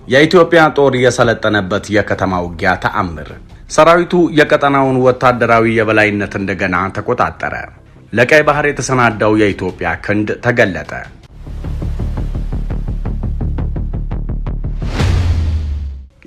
የኢትዮጵያ ጦር የሰለጠነበት የከተማ ውጊያ ተአምር። ሰራዊቱ የቀጠናውን ወታደራዊ የበላይነት እንደገና ተቆጣጠረ። ለቀይ ባህር የተሰናዳው የኢትዮጵያ ክንድ ተገለጠ።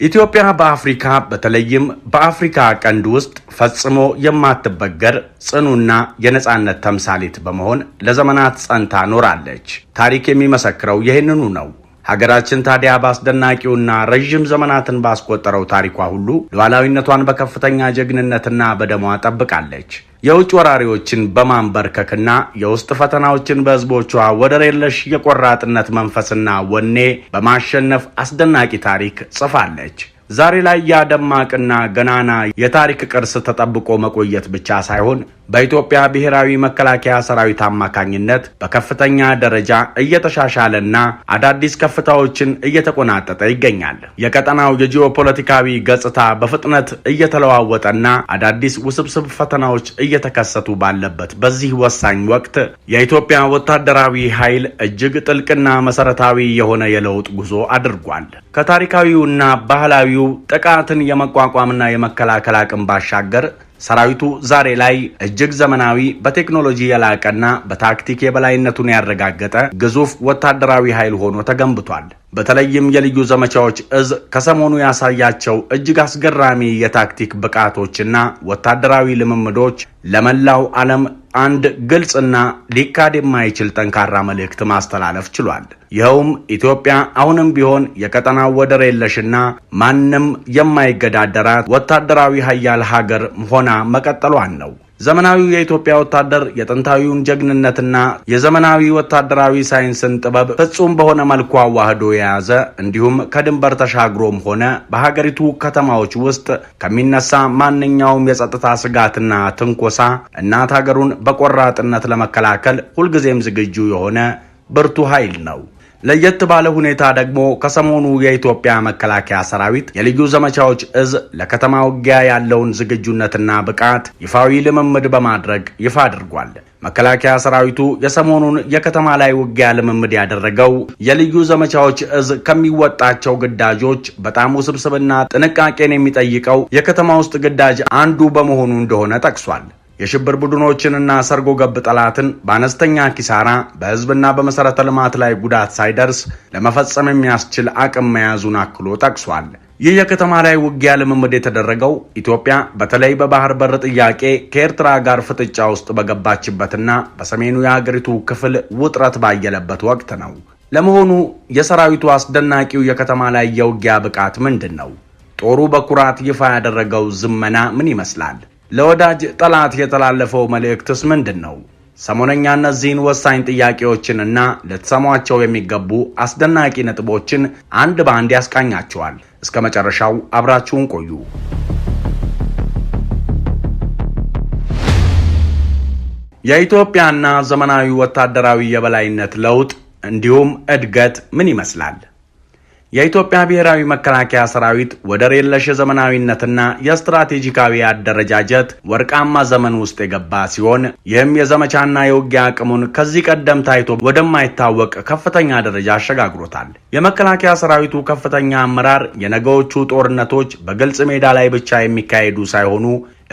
ኢትዮጵያ በአፍሪካ በተለይም በአፍሪካ ቀንድ ውስጥ ፈጽሞ የማትበገር ጽኑና የነጻነት ተምሳሌት በመሆን ለዘመናት ጸንታ ኖራለች። ታሪክ የሚመሰክረው ይህንኑ ነው። ሀገራችን ታዲያ በአስደናቂውና ረጅም ዘመናትን ባስቆጠረው ታሪኳ ሁሉ ሉዓላዊነቷን በከፍተኛ ጀግንነትና በደሟ ጠብቃለች። የውጭ ወራሪዎችን በማንበርከክና የውስጥ ፈተናዎችን በሕዝቦቿ ወደር የለሽ የቆራጥነት መንፈስና ወኔ በማሸነፍ አስደናቂ ታሪክ ጽፋለች። ዛሬ ላይ ያደማቅና ገናና የታሪክ ቅርስ ተጠብቆ መቆየት ብቻ ሳይሆን በኢትዮጵያ ብሔራዊ መከላከያ ሰራዊት አማካኝነት በከፍተኛ ደረጃ እየተሻሻለና አዳዲስ ከፍታዎችን እየተቆናጠጠ ይገኛል። የቀጠናው የጂኦፖለቲካዊ ገጽታ በፍጥነት እየተለዋወጠና አዳዲስ ውስብስብ ፈተናዎች እየተከሰቱ ባለበት በዚህ ወሳኝ ወቅት የኢትዮጵያ ወታደራዊ ኃይል እጅግ ጥልቅና መሰረታዊ የሆነ የለውጥ ጉዞ አድርጓል። ከታሪካዊውና ባህላዊው ጥቃትን የመቋቋምና የመከላከል አቅም ባሻገር ሰራዊቱ ዛሬ ላይ እጅግ ዘመናዊ በቴክኖሎጂ የላቀና በታክቲክ የበላይነቱን ያረጋገጠ ግዙፍ ወታደራዊ ኃይል ሆኖ ተገንብቷል። በተለይም የልዩ ዘመቻዎች እዝ ከሰሞኑ ያሳያቸው እጅግ አስገራሚ የታክቲክ ብቃቶችና ወታደራዊ ልምምዶች ለመላው ዓለም አንድ ግልጽና ሊካድ የማይችል ጠንካራ መልእክት ማስተላለፍ ችሏል። ይኸውም ኢትዮጵያ አሁንም ቢሆን የቀጠናው ወደር የለሽና ማንም የማይገዳደራት ወታደራዊ ኃያል ሀገር ሆና መቀጠሏን ነው። ዘመናዊው የኢትዮጵያ ወታደር የጥንታዊውን ጀግንነትና የዘመናዊ ወታደራዊ ሳይንስን ጥበብ ፍጹም በሆነ መልኩ አዋህዶ የያዘ እንዲሁም ከድንበር ተሻግሮም ሆነ በሀገሪቱ ከተማዎች ውስጥ ከሚነሳ ማንኛውም የጸጥታ ስጋትና ትንኮሳ እናት ሀገሩን በቆራጥነት ለመከላከል ሁልጊዜም ዝግጁ የሆነ ብርቱ ኃይል ነው። ለየት ባለ ሁኔታ ደግሞ ከሰሞኑ የኢትዮጵያ መከላከያ ሰራዊት የልዩ ዘመቻዎች እዝ ለከተማ ውጊያ ያለውን ዝግጁነትና ብቃት ይፋዊ ልምምድ በማድረግ ይፋ አድርጓል። መከላከያ ሰራዊቱ የሰሞኑን የከተማ ላይ ውጊያ ልምምድ ያደረገው የልዩ ዘመቻዎች እዝ ከሚወጣቸው ግዳጆች በጣም ውስብስብና ጥንቃቄን የሚጠይቀው የከተማ ውስጥ ግዳጅ አንዱ በመሆኑ እንደሆነ ጠቅሷል። የሽብር ቡድኖችንና ሰርጎ ገብ ጠላትን በአነስተኛ ኪሳራ በሕዝብና በመሰረተ ልማት ላይ ጉዳት ሳይደርስ ለመፈጸም የሚያስችል አቅም መያዙን አክሎ ጠቅሷል። ይህ የከተማ ላይ ውጊያ ልምምድ የተደረገው ኢትዮጵያ በተለይ በባህር በር ጥያቄ ከኤርትራ ጋር ፍጥጫ ውስጥ በገባችበትና በሰሜኑ የሀገሪቱ ክፍል ውጥረት ባየለበት ወቅት ነው። ለመሆኑ የሰራዊቱ አስደናቂው የከተማ ላይ የውጊያ ብቃት ምንድን ነው? ጦሩ በኩራት ይፋ ያደረገው ዝመና ምን ይመስላል? ለወዳጅ ጠላት የተላለፈው መልእክትስ ምንድን ነው? ሰሞነኛ እነዚህን ወሳኝ ጥያቄዎችንና ልትሰሟቸው የሚገቡ አስደናቂ ነጥቦችን አንድ በአንድ ያስቃኛቸዋል። እስከ መጨረሻው አብራችሁን ቆዩ። የኢትዮጵያና ዘመናዊ ወታደራዊ የበላይነት ለውጥ እንዲሁም እድገት ምን ይመስላል? የኢትዮጵያ ብሔራዊ መከላከያ ሰራዊት ወደር የለሽ የዘመናዊነትና የስትራቴጂካዊ አደረጃጀት ወርቃማ ዘመን ውስጥ የገባ ሲሆን ይህም የዘመቻና የውጊያ አቅሙን ከዚህ ቀደም ታይቶ ወደማይታወቅ ከፍተኛ ደረጃ አሸጋግሮታል። የመከላከያ ሰራዊቱ ከፍተኛ አመራር የነገዎቹ ጦርነቶች በግልጽ ሜዳ ላይ ብቻ የሚካሄዱ ሳይሆኑ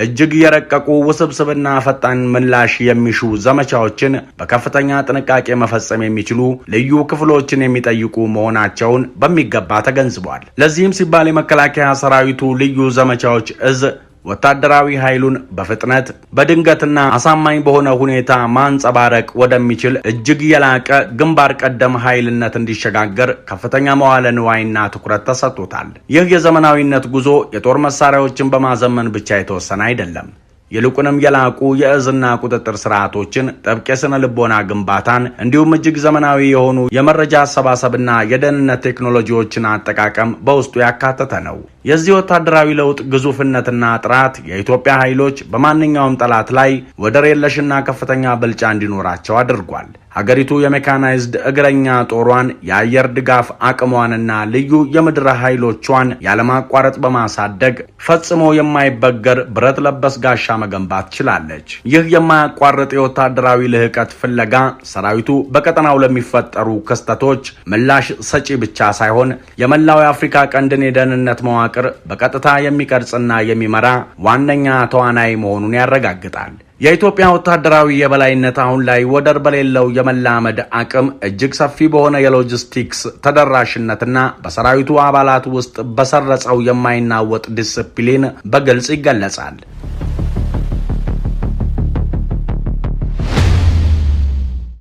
እጅግ የረቀቁ ውስብስብና ፈጣን ምላሽ የሚሹ ዘመቻዎችን በከፍተኛ ጥንቃቄ መፈጸም የሚችሉ ልዩ ክፍሎችን የሚጠይቁ መሆናቸውን በሚገባ ተገንዝቧል። ለዚህም ሲባል የመከላከያ ሰራዊቱ ልዩ ዘመቻዎች እዝ ወታደራዊ ኃይሉን በፍጥነት በድንገትና አሳማኝ በሆነ ሁኔታ ማንጸባረቅ ወደሚችል እጅግ የላቀ ግንባር ቀደም ኃይልነት እንዲሸጋገር ከፍተኛ መዋለ ንዋይና ትኩረት ተሰጥቶታል። ይህ የዘመናዊነት ጉዞ የጦር መሳሪያዎችን በማዘመን ብቻ የተወሰነ አይደለም። ይልቁንም የላቁ የእዝና ቁጥጥር ስርዓቶችን፣ ጥብቅ የስነ ልቦና ግንባታን እንዲሁም እጅግ ዘመናዊ የሆኑ የመረጃ አሰባሰብና የደህንነት ቴክኖሎጂዎችን አጠቃቀም በውስጡ ያካተተ ነው። የዚህ ወታደራዊ ለውጥ ግዙፍነትና ጥራት የኢትዮጵያ ኃይሎች በማንኛውም ጠላት ላይ ወደር የለሽና ከፍተኛ ብልጫ እንዲኖራቸው አድርጓል። ሀገሪቱ የሜካናይዝድ እግረኛ ጦሯን፣ የአየር ድጋፍ አቅሟንና ልዩ የምድር ኃይሎቿን ያለማቋረጥ በማሳደግ ፈጽሞ የማይበገር ብረት ለበስ ጋሻ መገንባት ችላለች። ይህ የማያቋርጥ የወታደራዊ ልህቀት ፍለጋ ሰራዊቱ በቀጠናው ለሚፈጠሩ ክስተቶች ምላሽ ሰጪ ብቻ ሳይሆን የመላው የአፍሪካ ቀንድን የደህንነት መዋቅር በቀጥታ የሚቀርጽና የሚመራ ዋነኛ ተዋናይ መሆኑን ያረጋግጣል። የኢትዮጵያ ወታደራዊ የበላይነት አሁን ላይ ወደር በሌለው የመላመድ አቅም፣ እጅግ ሰፊ በሆነ የሎጂስቲክስ ተደራሽነትና በሰራዊቱ አባላት ውስጥ በሰረጸው የማይናወጥ ዲስፕሊን በግልጽ ይገለጻል።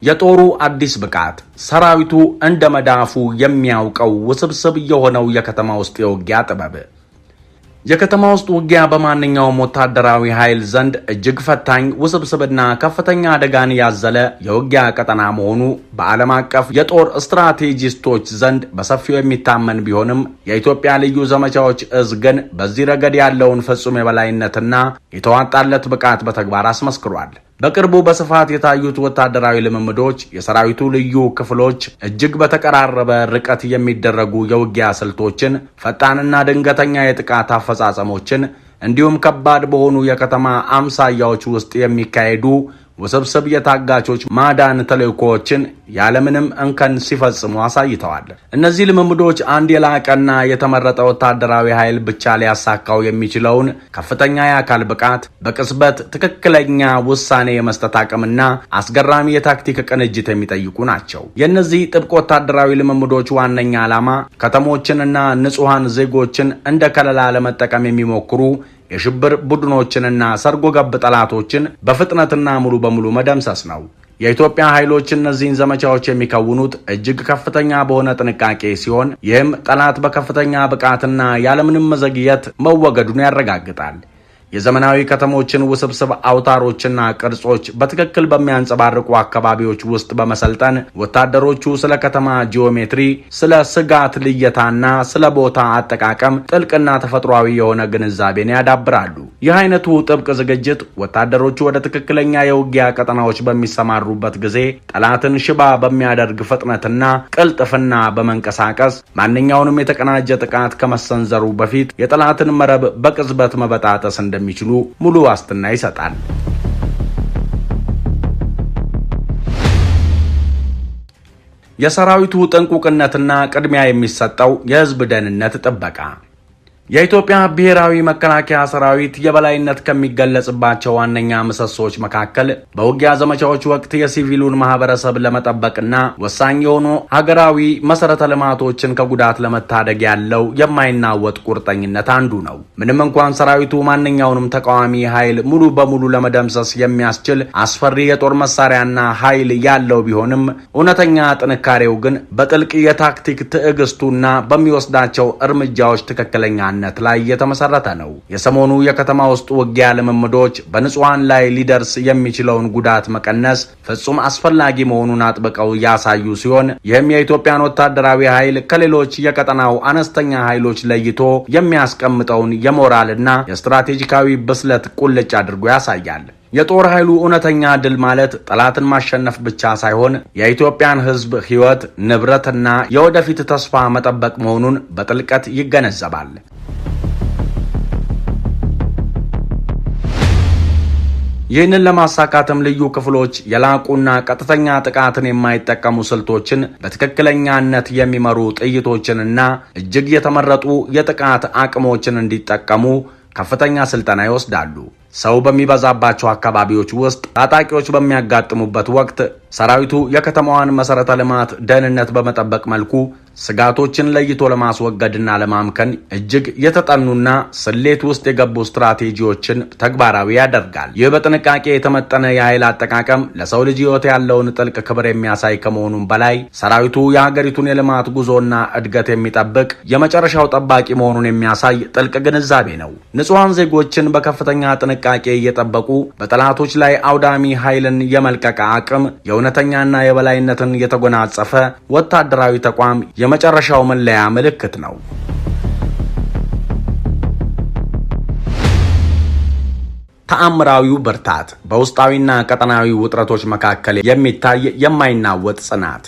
የጦሩ አዲስ ብቃት፣ ሰራዊቱ እንደ መዳፉ የሚያውቀው ውስብስብ የሆነው የከተማ ውስጥ የውጊያ ጥበብ። የከተማ ውስጥ ውጊያ በማንኛውም ወታደራዊ ኃይል ዘንድ እጅግ ፈታኝ፣ ውስብስብና ከፍተኛ አደጋን ያዘለ የውጊያ ቀጠና መሆኑ በዓለም አቀፍ የጦር ስትራቴጂስቶች ዘንድ በሰፊው የሚታመን ቢሆንም የኢትዮጵያ ልዩ ዘመቻዎች እዝ ግን በዚህ ረገድ ያለውን ፍጹም የበላይነትና የተዋጣለት ብቃት በተግባር አስመስክሯል። በቅርቡ በስፋት የታዩት ወታደራዊ ልምምዶች የሰራዊቱ ልዩ ክፍሎች እጅግ በተቀራረበ ርቀት የሚደረጉ የውጊያ ስልቶችን፣ ፈጣንና ድንገተኛ የጥቃት አፈጻጸሞችን እንዲሁም ከባድ በሆኑ የከተማ አምሳያዎች ውስጥ የሚካሄዱ ውስብስብ የታጋቾች ማዳን ተልዕኮዎችን ያለምንም እንከን ሲፈጽሙ አሳይተዋል። እነዚህ ልምምዶች አንድ የላቀና የተመረጠ ወታደራዊ ኃይል ብቻ ሊያሳካው የሚችለውን ከፍተኛ የአካል ብቃት፣ በቅጽበት ትክክለኛ ውሳኔ የመስጠት አቅምና አስገራሚ የታክቲክ ቅንጅት የሚጠይቁ ናቸው። የእነዚህ ጥብቅ ወታደራዊ ልምምዶች ዋነኛ ዓላማ ከተሞችንና ንጹሐን ዜጎችን እንደ ከለላ ለመጠቀም የሚሞክሩ የሽብር ቡድኖችንና ሰርጎ ገብ ጠላቶችን በፍጥነትና ሙሉ በሙሉ መደምሰስ ነው። የኢትዮጵያ ኃይሎች እነዚህን ዘመቻዎች የሚከውኑት እጅግ ከፍተኛ በሆነ ጥንቃቄ ሲሆን ይህም ጠላት በከፍተኛ ብቃትና ያለምንም መዘግየት መወገዱን ያረጋግጣል። የዘመናዊ ከተሞችን ውስብስብ አውታሮችና ቅርጾች በትክክል በሚያንጸባርቁ አካባቢዎች ውስጥ በመሰልጠን ወታደሮቹ ስለ ከተማ ጂኦሜትሪ፣ ስለ ስጋት ልየታና ስለ ቦታ አጠቃቀም ጥልቅና ተፈጥሯዊ የሆነ ግንዛቤን ያዳብራሉ። ይህ አይነቱ ጥብቅ ዝግጅት ወታደሮቹ ወደ ትክክለኛ የውጊያ ቀጠናዎች በሚሰማሩበት ጊዜ ጠላትን ሽባ በሚያደርግ ፍጥነትና ቅልጥፍና በመንቀሳቀስ ማንኛውንም የተቀናጀ ጥቃት ከመሰንዘሩ በፊት የጠላትን መረብ በቅጽበት መበጣጠስ እንደሚችሉ ሙሉ ዋስትና ይሰጣል። የሰራዊቱ ጥንቁቅነትና ቅድሚያ የሚሰጠው የሕዝብ ደህንነት ጥበቃ። የኢትዮጵያ ብሔራዊ መከላከያ ሰራዊት የበላይነት ከሚገለጽባቸው ዋነኛ ምሰሶች መካከል በውጊያ ዘመቻዎች ወቅት የሲቪሉን ማህበረሰብ ለመጠበቅና ወሳኝ የሆኑ ሀገራዊ መሰረተ ልማቶችን ከጉዳት ለመታደግ ያለው የማይናወጥ ቁርጠኝነት አንዱ ነው። ምንም እንኳን ሰራዊቱ ማንኛውንም ተቃዋሚ ኃይል ሙሉ በሙሉ ለመደምሰስ የሚያስችል አስፈሪ የጦር መሳሪያና ኃይል ያለው ቢሆንም እውነተኛ ጥንካሬው ግን በጥልቅ የታክቲክ ትዕግስቱና በሚወስዳቸው እርምጃዎች ትክክለኛ ላይ የተመሰረተ ነው። የሰሞኑ የከተማ ውስጥ ውጊያ ልምምዶች በንጹሃን ላይ ሊደርስ የሚችለውን ጉዳት መቀነስ ፍጹም አስፈላጊ መሆኑን አጥብቀው ያሳዩ ሲሆን ይህም የኢትዮጵያን ወታደራዊ ኃይል ከሌሎች የቀጠናው አነስተኛ ኃይሎች ለይቶ የሚያስቀምጠውን የሞራልና የስትራቴጂካዊ ብስለት ቁልጭ አድርጎ ያሳያል። የጦር ኃይሉ እውነተኛ ድል ማለት ጠላትን ማሸነፍ ብቻ ሳይሆን የኢትዮጵያን ሕዝብ ሕይወት፣ ንብረትና የወደፊት ተስፋ መጠበቅ መሆኑን በጥልቀት ይገነዘባል። ይህንን ለማሳካትም ልዩ ክፍሎች የላቁና ቀጥተኛ ጥቃትን የማይጠቀሙ ስልቶችን፣ በትክክለኛነት የሚመሩ ጥይቶችንና እጅግ የተመረጡ የጥቃት አቅሞችን እንዲጠቀሙ ከፍተኛ ስልጠና ይወስዳሉ። ሰው በሚበዛባቸው አካባቢዎች ውስጥ ታጣቂዎች በሚያጋጥሙበት ወቅት ሰራዊቱ የከተማዋን መሰረተ ልማት ደህንነት በመጠበቅ መልኩ ስጋቶችን ለይቶ ለማስወገድና ለማምከን እጅግ የተጠኑና ስሌት ውስጥ የገቡ ስትራቴጂዎችን ተግባራዊ ያደርጋል። ይህ በጥንቃቄ የተመጠነ የኃይል አጠቃቀም ለሰው ልጅ ሕይወት ያለውን ጥልቅ ክብር የሚያሳይ ከመሆኑም በላይ ሰራዊቱ የሀገሪቱን የልማት ጉዞና እድገት የሚጠብቅ የመጨረሻው ጠባቂ መሆኑን የሚያሳይ ጥልቅ ግንዛቤ ነው። ንጹሐን ዜጎችን በከፍተኛ ጥንቃቄ እየጠበቁ በጠላቶች ላይ አውዳሚ ኃይልን የመልቀቅ አቅም የእውነተኛና የበላይነትን የተጎናጸፈ ወታደራዊ ተቋም የመጨረሻው መለያ ምልክት ነው። ተአምራዊው ብርታት፣ በውስጣዊና ቀጠናዊ ውጥረቶች መካከል የሚታይ የማይናወጥ ጽናት።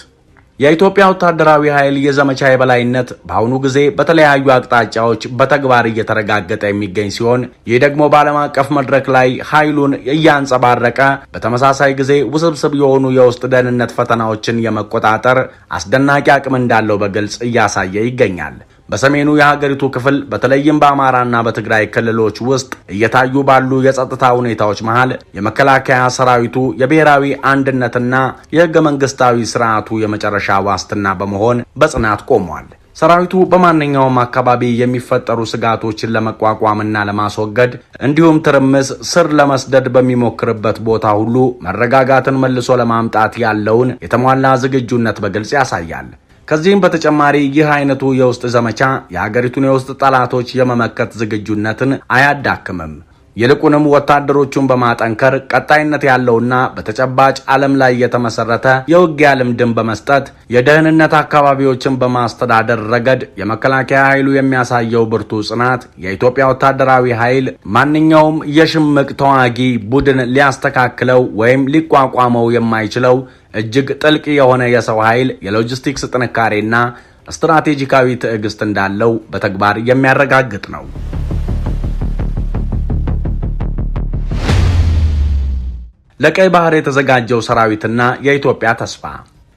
የኢትዮጵያ ወታደራዊ ኃይል የዘመቻ የበላይነት በአሁኑ ጊዜ በተለያዩ አቅጣጫዎች በተግባር እየተረጋገጠ የሚገኝ ሲሆን ይህ ደግሞ በዓለም አቀፍ መድረክ ላይ ኃይሉን እያንጸባረቀ በተመሳሳይ ጊዜ ውስብስብ የሆኑ የውስጥ ደህንነት ፈተናዎችን የመቆጣጠር አስደናቂ አቅም እንዳለው በግልጽ እያሳየ ይገኛል። በሰሜኑ የሀገሪቱ ክፍል በተለይም በአማራና በትግራይ ክልሎች ውስጥ እየታዩ ባሉ የጸጥታ ሁኔታዎች መሃል የመከላከያ ሰራዊቱ የብሔራዊ አንድነትና የህገ መንግስታዊ ስርዓቱ የመጨረሻ ዋስትና በመሆን በጽናት ቆሟል። ሰራዊቱ በማንኛውም አካባቢ የሚፈጠሩ ስጋቶችን ለመቋቋምና ለማስወገድ እንዲሁም ትርምስ ስር ለመስደድ በሚሞክርበት ቦታ ሁሉ መረጋጋትን መልሶ ለማምጣት ያለውን የተሟላ ዝግጁነት በግልጽ ያሳያል። ከዚህም በተጨማሪ ይህ አይነቱ የውስጥ ዘመቻ የሀገሪቱን የውስጥ ጠላቶች የመመከት ዝግጁነትን አያዳክምም። ይልቁንም ወታደሮቹን በማጠንከር ቀጣይነት ያለውና በተጨባጭ ዓለም ላይ የተመሰረተ የውጊያ ልምድን በመስጠት የደህንነት አካባቢዎችን በማስተዳደር ረገድ የመከላከያ ኃይሉ የሚያሳየው ብርቱ ጽናት የኢትዮጵያ ወታደራዊ ኃይል ማንኛውም የሽምቅ ተዋጊ ቡድን ሊያስተካክለው ወይም ሊቋቋመው የማይችለው እጅግ ጥልቅ የሆነ የሰው ኃይል፣ የሎጂስቲክስ ጥንካሬና ስትራቴጂካዊ ትዕግስት እንዳለው በተግባር የሚያረጋግጥ ነው። ለቀይ ባህር የተዘጋጀው ሰራዊትና የኢትዮጵያ ተስፋ።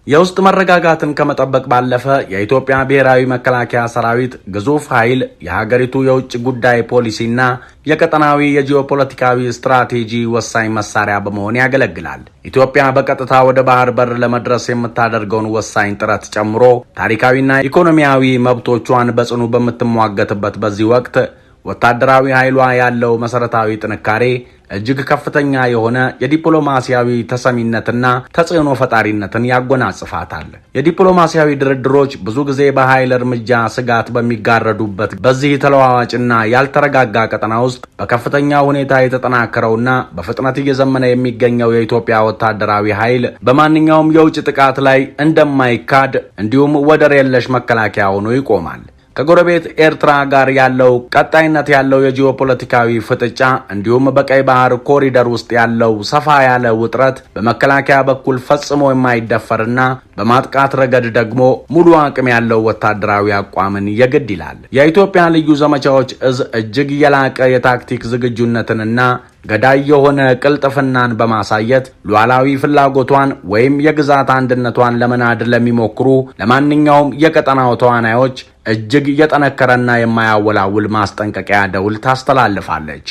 የውስጥ መረጋጋትን ከመጠበቅ ባለፈ የኢትዮጵያ ብሔራዊ መከላከያ ሰራዊት ግዙፍ ኃይል የሀገሪቱ የውጭ ጉዳይ ፖሊሲና የቀጠናዊ የጂኦፖለቲካዊ ስትራቴጂ ወሳኝ መሳሪያ በመሆን ያገለግላል። ኢትዮጵያ በቀጥታ ወደ ባህር በር ለመድረስ የምታደርገውን ወሳኝ ጥረት ጨምሮ ታሪካዊና ኢኮኖሚያዊ መብቶቿን በጽኑ በምትሟገትበት በዚህ ወቅት ወታደራዊ ኃይሏ ያለው መሰረታዊ ጥንካሬ እጅግ ከፍተኛ የሆነ የዲፕሎማሲያዊ ተሰሚነትና ተጽዕኖ ፈጣሪነትን ያጎናጽፋታል። የዲፕሎማሲያዊ ድርድሮች ብዙ ጊዜ በኃይል እርምጃ ስጋት በሚጋረዱበት በዚህ ተለዋዋጭና ያልተረጋጋ ቀጠና ውስጥ በከፍተኛ ሁኔታ የተጠናከረውና በፍጥነት እየዘመነ የሚገኘው የኢትዮጵያ ወታደራዊ ኃይል በማንኛውም የውጭ ጥቃት ላይ እንደማይካድ እንዲሁም ወደር የለሽ መከላከያ ሆኖ ይቆማል። ከጎረቤት ኤርትራ ጋር ያለው ቀጣይነት ያለው የጂኦፖለቲካዊ ፍጥጫ እንዲሁም በቀይ ባህር ኮሪደር ውስጥ ያለው ሰፋ ያለ ውጥረት በመከላከያ በኩል ፈጽሞ የማይደፈርና በማጥቃት ረገድ ደግሞ ሙሉ አቅም ያለው ወታደራዊ አቋምን የግድ ይላል። የኢትዮጵያ ልዩ ዘመቻዎች እዝ እጅግ የላቀ የታክቲክ ዝግጁነትንና ገዳይ የሆነ ቅልጥፍናን በማሳየት ሉዓላዊ ፍላጎቷን ወይም የግዛት አንድነቷን ለመናድ ለሚሞክሩ ለማንኛውም የቀጠናው ተዋናዮች እጅግ የጠነከረና የማያወላውል ማስጠንቀቂያ ደውል ታስተላልፋለች።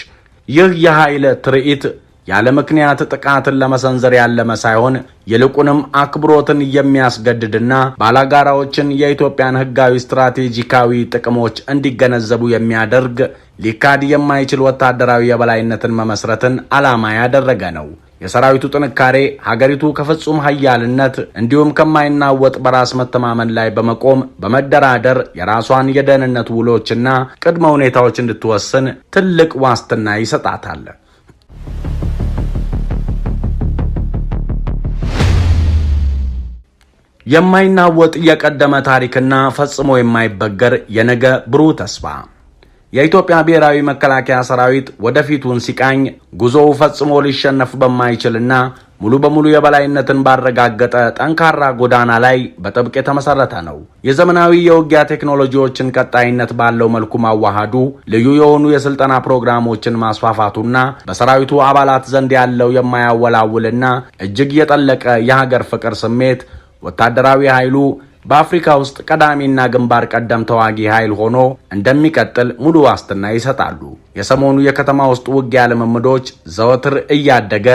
ይህ የኃይል ትርኢት ያለ ምክንያት ጥቃትን ለመሰንዘር ያለመ ሳይሆን ይልቁንም አክብሮትን የሚያስገድድና ባላጋራዎችን የኢትዮጵያን ሕጋዊ ስትራቴጂካዊ ጥቅሞች እንዲገነዘቡ የሚያደርግ ሊካድ የማይችል ወታደራዊ የበላይነትን መመስረትን ዓላማ ያደረገ ነው። የሰራዊቱ ጥንካሬ ሀገሪቱ ከፍጹም ኃያልነት እንዲሁም ከማይናወጥ በራስ መተማመን ላይ በመቆም በመደራደር የራሷን የደህንነት ውሎችና ቅድመ ሁኔታዎች እንድትወስን ትልቅ ዋስትና ይሰጣታል። የማይናወጥ የቀደመ ታሪክና ፈጽሞ የማይበገር የነገ ብሩህ ተስፋ። የኢትዮጵያ ብሔራዊ መከላከያ ሰራዊት ወደፊቱን ሲቃኝ ጉዞው ፈጽሞ ሊሸነፍ በማይችልና ሙሉ በሙሉ የበላይነትን ባረጋገጠ ጠንካራ ጎዳና ላይ በጥብቅ የተመሰረተ ነው። የዘመናዊ የውጊያ ቴክኖሎጂዎችን ቀጣይነት ባለው መልኩ ማዋሃዱ፣ ልዩ የሆኑ የስልጠና ፕሮግራሞችን ማስፋፋቱና በሰራዊቱ አባላት ዘንድ ያለው የማያወላውልና እጅግ የጠለቀ የሀገር ፍቅር ስሜት ወታደራዊ ኃይሉ በአፍሪካ ውስጥ ቀዳሚና ግንባር ቀደም ተዋጊ ኃይል ሆኖ እንደሚቀጥል ሙሉ ዋስትና ይሰጣሉ። የሰሞኑ የከተማ ውስጥ ውጊያ ልምምዶች ዘወትር እያደገ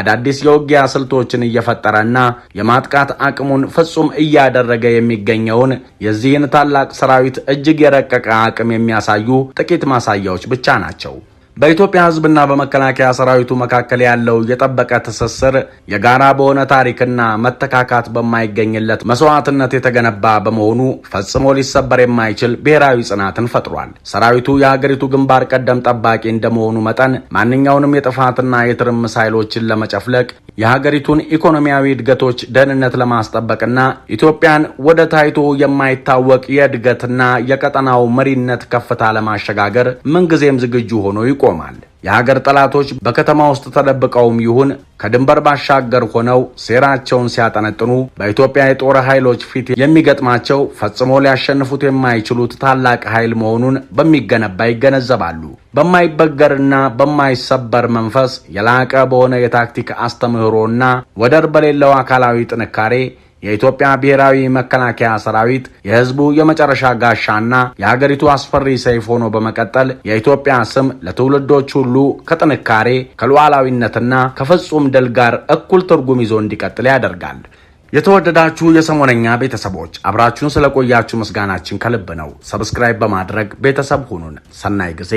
አዳዲስ የውጊያ ስልቶችን እየፈጠረና የማጥቃት አቅሙን ፍጹም እያደረገ የሚገኘውን የዚህን ታላቅ ሰራዊት እጅግ የረቀቀ አቅም የሚያሳዩ ጥቂት ማሳያዎች ብቻ ናቸው። በኢትዮጵያ ሕዝብና በመከላከያ ሰራዊቱ መካከል ያለው የጠበቀ ትስስር የጋራ በሆነ ታሪክና መተካካት በማይገኝለት መስዋዕትነት የተገነባ በመሆኑ ፈጽሞ ሊሰበር የማይችል ብሔራዊ ጽናትን ፈጥሯል። ሰራዊቱ የሀገሪቱ ግንባር ቀደም ጠባቂ እንደመሆኑ መጠን ማንኛውንም የጥፋትና የትርምስ ኃይሎችን ለመጨፍለቅ የሀገሪቱን ኢኮኖሚያዊ እድገቶች ደህንነት ለማስጠበቅና ኢትዮጵያን ወደ ታይቶ የማይታወቅ የእድገትና የቀጠናው መሪነት ከፍታ ለማሸጋገር ምንጊዜም ዝግጁ ሆኖ ይቆማል። የሀገር ጠላቶች በከተማ ውስጥ ተደብቀውም ይሁን ከድንበር ባሻገር ሆነው ሴራቸውን ሲያጠነጥኑ በኢትዮጵያ የጦር ኃይሎች ፊት የሚገጥማቸው ፈጽሞ ሊያሸንፉት የማይችሉት ታላቅ ኃይል መሆኑን በሚገነባ ይገነዘባሉ። በማይበገርና በማይሰበር መንፈስ የላቀ በሆነ የታክቲክ አስተምህሮና ወደር በሌለው አካላዊ ጥንካሬ የኢትዮጵያ ብሔራዊ መከላከያ ሰራዊት የህዝቡ የመጨረሻ ጋሻና የሀገሪቱ አስፈሪ ሰይፍ ሆኖ በመቀጠል የኢትዮጵያ ስም ለትውልዶች ሁሉ ከጥንካሬ ከሉዓላዊነትና ከፍጹም ድል ጋር እኩል ትርጉም ይዞ እንዲቀጥል ያደርጋል። የተወደዳችሁ የሰሞነኛ ቤተሰቦች አብራችሁን ስለቆያችሁ ምስጋናችን ከልብ ነው። ሰብስክራይብ በማድረግ ቤተሰብ ሁኑን። ሰናይ ጊዜ